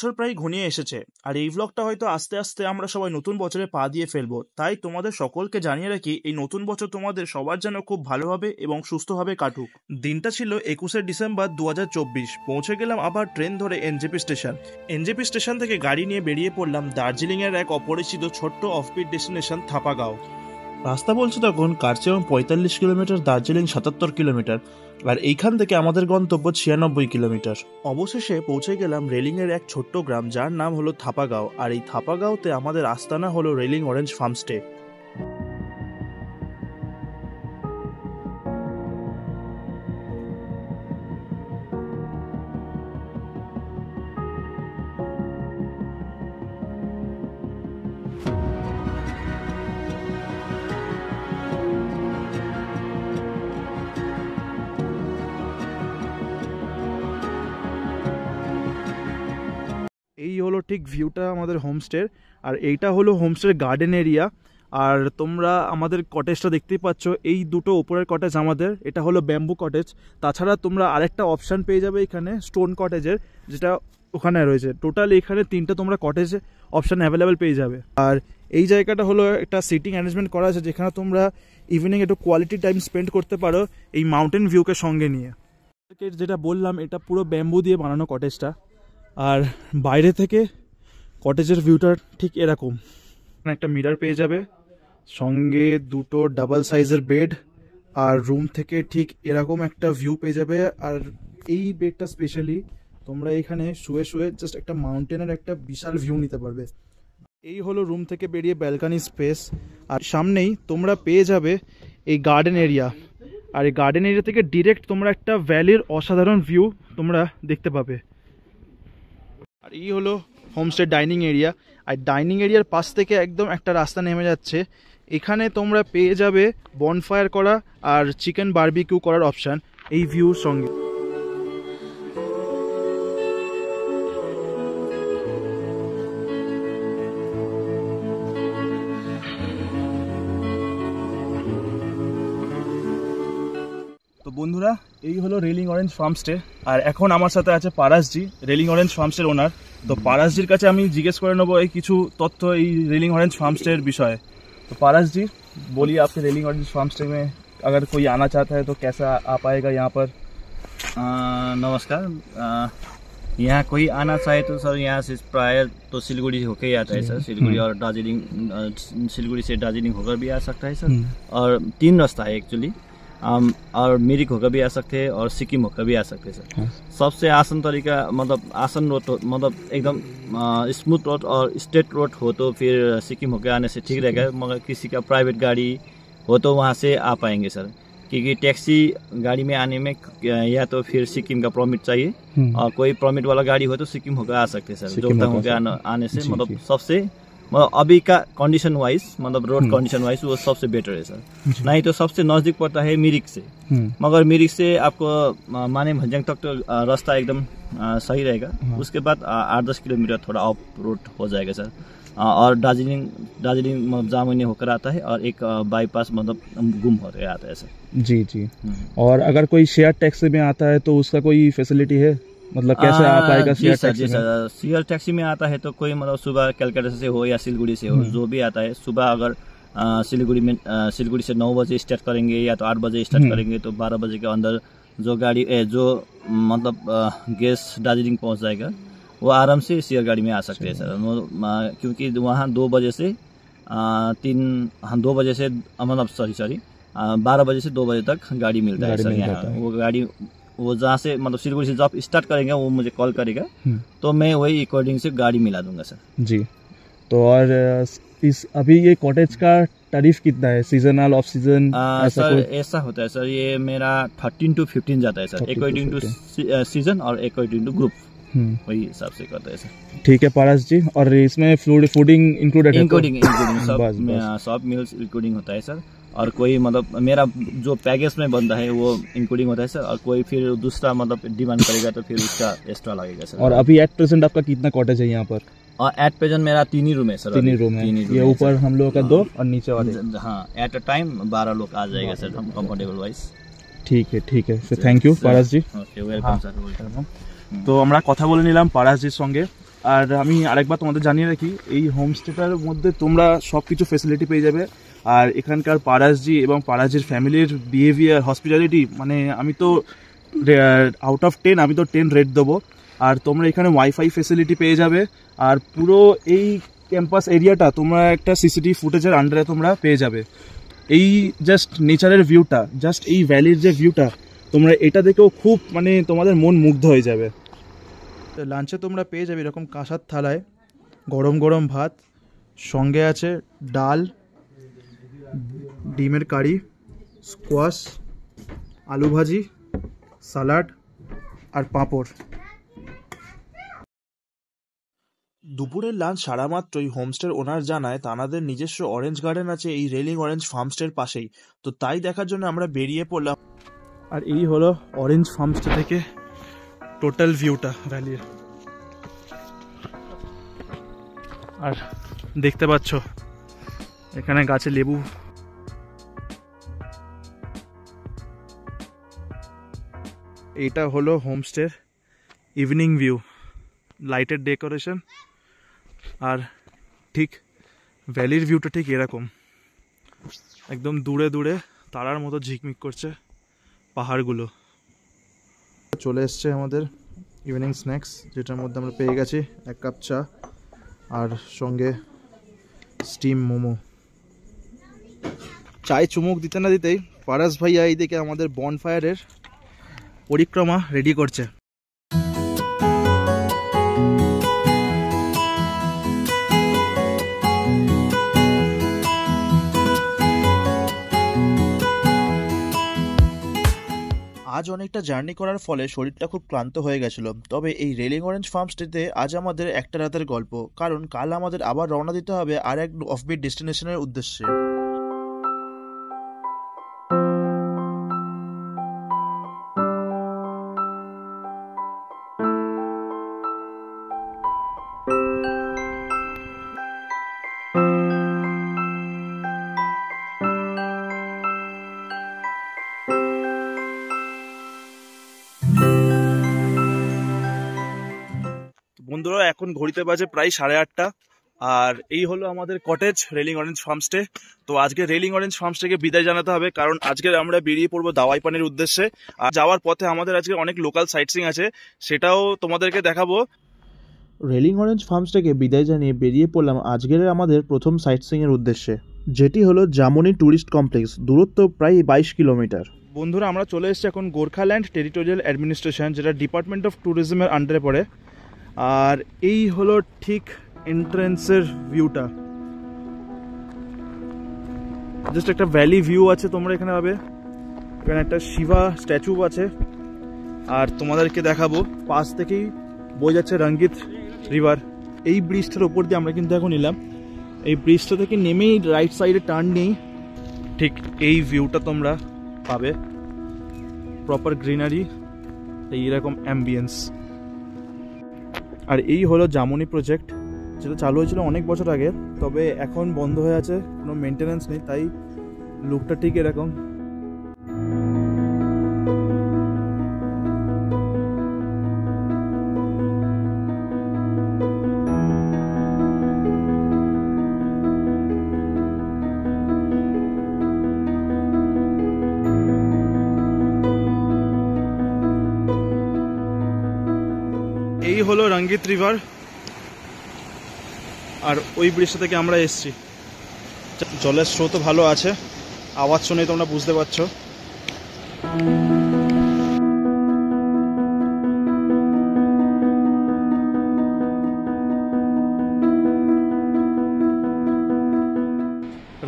বছর প্রায় ঘনিয়ে এসেছে, আর এই ব্লগটা হয়তো আস্তে আস্তে আমরা সবাই নতুন বছরে পা দিয়ে ফেলবো। তাই তোমাদের সকলকে জানিয়ে রাখি, এই নতুন বছর তোমাদের সবার যেন খুব ভালোভাবে এবং সুস্থভাবে কাটুক। দিনটা ছিল 21শে ডিসেম্বর 2024। পৌঁছে গেলাম আবার ট্রেন ধরে এনজেপি স্টেশন। এনজেপি স্টেশন থেকে গাড়ি নিয়ে বেরিয়ে পড়লাম দার্জিলিংয়ের এক অপরিচিত ছোট্ট অফবিট ডেস্টিনেশন থাপাগাঁও। রাস্তা বলছে তখন কার্চে 45 কিলোমিটার, দার্জিলিং 77 কিলোমিটার, আর এইখান থেকে আমাদের গন্তব্য 96 কিলোমিটার। অবশেষে পৌঁছে গেলাম রেলিংয়ের এক ছোট্ট গ্রাম, যার নাম হলো থাপাগাঁও। আর এই থাপাগাঁওতে আমাদের আস্তানা হলো রেলিং অরেঞ্জ ফার্মস্টে। এই হলো ঠিক ভিউটা আমাদের হোমস্টের, আর এইটা হলো হোমস্টের গার্ডেন এরিয়া। আর তোমরা আমাদের কটেজটা দেখতেই পাচ্ছ, এই দুটো ওপরের কটেজ আমাদের, এটা হলো ব্যাম্বু কটেজ। তাছাড়া তোমরা আরেকটা অপশান পেয়ে যাবে এখানে স্টোন কটেজের, যেটা ওখানে রয়েছে। টোটাল এখানে 3টে তোমরা কটেজ অপশান অ্যাভেলেবেল পেয়ে যাবে। আর এই জায়গাটা হলো একটা সিটিং অ্যারেঞ্জমেন্ট করা আছে, যেখানে তোমরা ইভিনিং একটু কোয়ালিটি টাইম স্পেন্ড করতে পারো এই মাউন্টেন ভিউকে সঙ্গে নিয়ে। যেটা বললাম, এটা পুরো ব্যাম্বু দিয়ে বানানো কটেজটা। আর বাইরে থেকে কটেজের ভিউটা ঠিক এরকম। একটা মিরর পেয়ে যাবে, সঙ্গে দুটো ডাবল সাইজের বেড, আর রুম থেকে ঠিক এরকম একটা ভিউ পেয়ে যাবে। আর এই বেডটা স্পেশালি তোমরা এখানে শুয়ে শুয়ে জাস্ট একটা মাউন্টেনের একটা বিশাল ভিউ নিতে পারবে। এই হলো রুম থেকে বেরিয়ে ব্যালকানি স্পেস, আর সামনেই তোমরা পেয়ে যাবে এই গার্ডেন এরিয়া। আর এই গার্ডেন এরিয়া থেকে ডিরেক্ট তোমরা একটা ভ্যালির অসাধারণ ভিউ তোমরা দেখতে পাবে। আর এই হলো হোমস্টে ডাইনিং এরিয়া, আর ডাইনিং এরিয়ার পাশ থেকে একদম একটা রাস্তা নেমে যাচ্ছে। এখানে তোমরা পেয়ে যাবে বনফায়ার করা আর চিকেন বারবিকিউ করার অপশান এই ভিউর সঙ্গে। তো বন্ধুরা, এই হলো রেলিং অরেঞ্জ ফার্মস্টে, আর এখন আমার সাথে আছে পারাসজি, রেলিং অরেঞ্জ ফার্মস্টের ওনার। তো পারাসজির কাছে আমি জিজ্ঞেস করে নেবো এই কিছু তথ্য এই रेलिंग ऑरेंज फार्म स्टे বিষয়ে। तो पारस जी बोलिए, आपके रेलिंग ऑरेंज फार्म स्टे में अगर कोई आना चाहता है तो कैसा आ पाएगा यहाँ पर? नमस्कार। यहाँ कोई आना चाहे तो सर यहाँ से प्राय तो सिलगुड़ी होकर ही आता है सर। सिलगुड़ी और दार्जिलिंग, सिलगुड़ी से दार्जिलिंग होकर भी आ सकता है सर। और 3 रास्ता है एक्चुअली, और मिरिक होकर भी आ सकते हैं और सिक्किम होकर भी आ सकते हैं सर। सबसे आसान तरीका मतलब आसान रोड मतलब एकदम स्मूथ रोड और स्ट्रेट रोड हो तो फिर सिक्किम होकर आने से ठीक रहेगा। मगर किसी का प्राइवेट गाड़ी हो तो वहाँ से आ पाएंगे सर, क्योंकि टैक्सी गाड़ी में आने में या तो फिर सिक्किम का परमिट चाहिए, और कोई परमिट वाला गाड़ी हो तो सिक्किम होकर आ सकते हैं सर। जोरथाङ होकर आने से मतलब सबसे मतलब अभी का कंडीशन वाइज मतलब रोड कंडीशन वाइज वो सबसे बेटर है सर। नहीं तो सबसे नजदीक पड़ता है मिरिक से, मगर मिरिक से आपको माने भंजंग तक तो रास्ता एकदम सही रहेगा। उसके बाद 8-10 किलोमीटर थोड़ा ऑफ रोड हो जाएगा सर। और दार्जिलिंग मतलब जामुनी होकर आता है, और एक बाईपास मतलब गुम होकर आता है सर। जी जी। और अगर कोई शेयर टैक्सी में आता है तो उसका कोई फैसिलिटी है, मतलब कैसे आ पाएगा शेयर टैक्सी में? शेयर टैक्सी में आता है तो कोई मतलब सुबह कलकत्ता से हो या सिलगुड़ी से हो, जो भी आता है सुबह अगर सिलगुड़ी से 9 बजे स्टार्ट करेंगे या तो 8 बजे स्टार्ट करेंगे तो 12 बजे के अंदर जो गाड़ी जो मतलब गेस्ट दार्जिलिंग पहुंच जाएगा, वो आराम से शेयर गाड़ी में आ सकते हैं सर। क्योंकि वहाँ 2 बजे से 2 बजे से मतलब सॉरी 12 बजे से 2 बजे तक गाड़ी मिलता है सर यहाँ। वो गाड़ी वो जहाँ से मतलब सिलगुड़ी से जब स्टार्ट करेंगे वो मुझे कॉल करेगा, तो मैं वही अकॉर्डिंग से गाड़ी मिला दूंगा सर। जी। तो और इस अभी ये कॉटेज का तारीफ कितना है, सीजनल ऑफ सीजन? सर ऐसा होता है सर, ये मेरा 13 to 15 जाता है सर, अकॉर्डिंग टू सीजन और अकॉर्डिंग टू ग्रुप, वही हिसाब से करता है सर। ठीक है पारस जी। और इसमें फूडिंग इंक्लूडेड है? इंक्लूडिंग सब मील्स इंक्लूडिंग होता है सर। और कोई मतलब मेरा जो पैकेज में बनता है वो इंक्लूडिंग होता है सर, और कोई फिर दूसरा मतलब डिमांड करेगा तो फिर उसका एक्स्ट्रा लगेगा सर। और अभी एट प्रेजेंट आपका कितना कॉटेज है यहाँ पर? और एट प्रेजेंट मेरा 3 ही रूम है सर। 3 ही रूम है, ये ऊपर हम लोगों का 2 और नीचे वाले। हाँ, एट अ टाइम 12 लोग आ जाएगा सर, हम कंफर्टेबल वाइज। ठीक है फिर thank you Paras ji. Okay, welcome sir, welcome. তো আমরা কথা বলে নিলাম পারাসজির সঙ্গে। আর আমি আরেকবার তোমাদের জানিয়ে রাখি, এই হোমস্টেটার মধ্যে তোমরা সব কিছু ফেসিলিটি পেয়ে যাবে। আর এখানকার পারাসজি এবং পারাসজির ফ্যামিলির বিহেভিয়ার, হসপিটালিটি, মানে আমি তো আউট অফ 10 আমি তো 10 রেট দেবো। আর তোমরা এখানে ওয়াইফাই ফেসিলিটি পেয়ে যাবে। আর পুরো এই ক্যাম্পাস এরিয়াটা তোমরা একটা সিসিটিভি ফুটেজের আন্ডারে তোমরা পেয়ে যাবে। এই জাস্ট নেচারের ভিউটা, জাস্ট এই ভ্যালির যে ভিউটা, তোমরা এটা দেখেও খুব মানে তোমাদের মন মুগ্ধ হয়ে যাবে। লাঞ্চে তোমরা পেয়ে যাবে এরকম কাঁসার থালায় গরম গরম ভাত, সঙ্গে আছে ডাল, ডিমের কারি, স্কোয়াশ, আলু ভাজি, সালাড আর পাঁপড়। দুপুরের লাঞ্চ সারা মাত্রই হোমস্টের ওনার জানায় তানাদের নিজস্ব অরেঞ্জ গার্ডেন আছে এই রেলিং অরেঞ্জ ফার্মস্টের পাশেই। তো তাই দেখার জন্য আমরা বেরিয়ে পড়লাম। আর এই হলো অরেঞ্জ ফার্মস্টে থেকে টোটাল ভিউটা ভ্যালির। আর দেখতে পাচ্ছ এখানে গাছে লেবু। এটা হলো হোমস্টের ইভিনিং ভিউ, লাইটের ডেকোরেশন। আর ঠিক ভ্যালির ভিউটা ঠিক এরকম, একদম দূরে দূরে তারার মতো ঝিকমিক করছে পাহাড়গুলো। চলে এসছে আমাদের ইভিনিং স্ন্যাক্স, যেটার মধ্যে আমরা পেয়ে গেছি 1 কাপ চা আর সঙ্গে স্টিম মোমো। চায়ে চুমুক দিতে না দিতেই পারাস ভাইয়া এইদিকে আমাদের বনফায়ারের পরিক্রমা রেডি করছে। আজ অনেকটা জার্নি করার ফলে শরীরটা খুব ক্লান্ত হয়ে গেছিল। তবে এই রেলিং অরেঞ্জ ফার্মস্টেতে আজ আমাদের একটা রাতের গল্প, কারণ কাল আমাদের আবার রওনা দিতে হবে আর এক অফবিট ডেস্টিনেশনের উদ্দেশ্যে। বন্ধুরা, এখন ঘড়িতে বাজে প্রায় 8:30, আর এই হলো আমাদের কটেজ রেলিং অরেঞ্জ ফার্মস্টে। তো আজকে রেলিং অরেঞ্জ ফার্মস্টেকে বিদায় জানাতে হবে, কারণ আজকে আমরা বেরিয়ে পড়বো দাওয়াই পানির উদ্দেশ্যে। আর যাওয়ার পথে আমাদের আজকে অনেক লোকাল সাইটসিং আছে, সেটাও তোমাদেরকে দেখাবো। রেলিং অরেঞ্জ ফার্মস্টেকে বিদায় জানিয়ে বেরিয়ে পড়লাম আজকের আমাদের প্রথম সাইটসিং এর উদ্দেশ্যে, যেটি হলো জামনি ট্যুরিস্ট কমপ্লেক্স, দূরত্ব প্রায় 22 কিলোমিটার। বন্ধুরা, আমরা চলে এসেছি এখন গোর্খাল্যান্ড টেরিটোরিয়াল অ্যাডমিনিস্ট্রেশন, যেটা ডিপার্টমেন্ট অফ ট্যুরিজমের আন্ডারে পড়ে। আর এই হলো ঠিক এন্ট্রেন্সের ভিউটা, জাস্ট একটা ভ্যালি ভিউ আছে তোমরা এখানে পাবে। এখানে একটা শিবা স্ট্যাচু আছে। আর তোমাদেরকে দেখাবো পাশ থেকেই বয়ে যাচ্ছে রঙ্গিত রিভার। এই ব্রিজটার ওপর দিয়ে আমরা কিন্তু এখন এলাম। এই ব্রিজটা থেকে নেমেই রাইট সাইডে টার্ন নেই, ঠিক এই ভিউটা তোমরা পাবে, প্রপার গ্রিনারি, এইরকম অ্যাম্বিয়েন্স। আর এই হলো জামনি প্রজেক্ট, যেটা চালু হয়েছিল অনেক বছর আগে, তবে এখন বন্ধ হয়ে আছে, কোনো মেনটেন্যান্স নেই, তাই লুকটা ঠিক এরকম। এই হলো রঙ্গিত রিভার, আর ওই ব্রিজটা থেকে আমরা এসছি। জলের স্রোতও ভালো আছে, আওয়াজ শুনে তোমরা বুঝতে পারছো।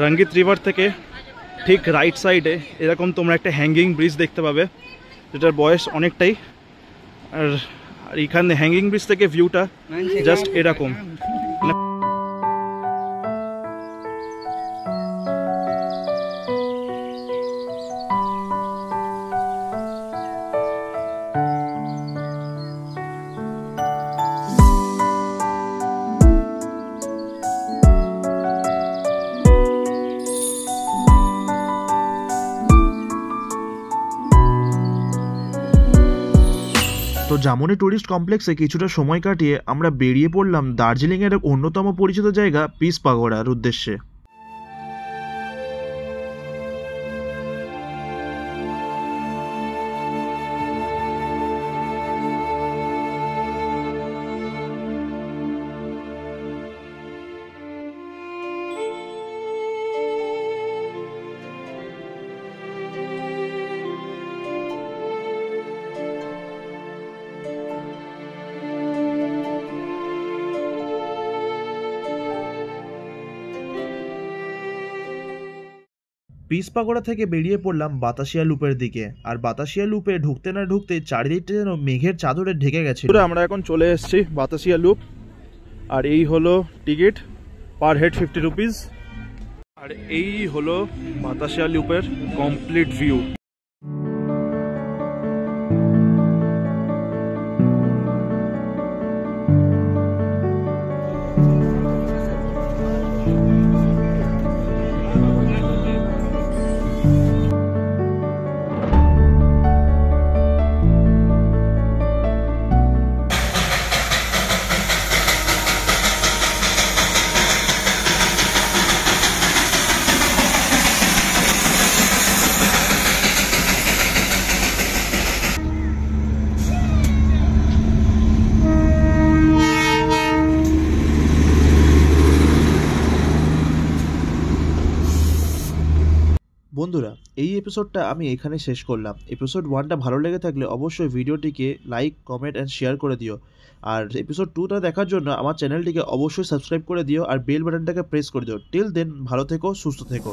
রঙ্গিত রিভার থেকে ঠিক রাইট সাইডে এরকম তোমরা একটা হ্যাঙ্গিং ব্রিজ দেখতে পাবে, যেটার বয়স অনেকটাই। আর এখানে হ্যাঙ্গিং ব্রিজ থেকে ভিউটা জাস্ট এরকম। তো জামুনি টুরিস্ট কমপ্লেক্সে কিছুটা সময় কাটিয়ে আমরা বেরিয়ে পড়লাম দার্জিলিংয়ের এক অন্যতম পরিচিত জায়গা পিস পাগোড়ার উদ্দেশ্যে। পিস পাগোড়া থেকে বেরিয়ে পড়লাম বাতাসিয়া লুপের দিকে, আর বাতাসিয়া লুপে ঢুকতে না ঢুকতে চারিদিকটা যেন মেঘের চাদরে ঢেকে গেছে। আমরা এখন চলে এসেছি বাতাসিয়া লুপ, আর এই হলো টিকিট, পার হেড 50 রুপিস। আর এই হলো বাতাসিয়া লুপের কমপ্লিট ভিউ। বন্ধুরা, এই এপিসোডটা আমি এখানে শেষ করলাম। এপিসোড 1টা ভালো লেগে থাকলে অবশ্যই ভিডিওটিকে লাইক, কমেন্ট অ্যান্ড শেয়ার করে দিও। আর এপিসোড 2টা দেখার জন্য আমার চ্যানেলটিকে অবশ্যই সাবস্ক্রাইব করে দিও আর বেল বাটনটাকে প্রেস করে দিও। টিল দেন ভালো থেকো, সুস্থ থেকো।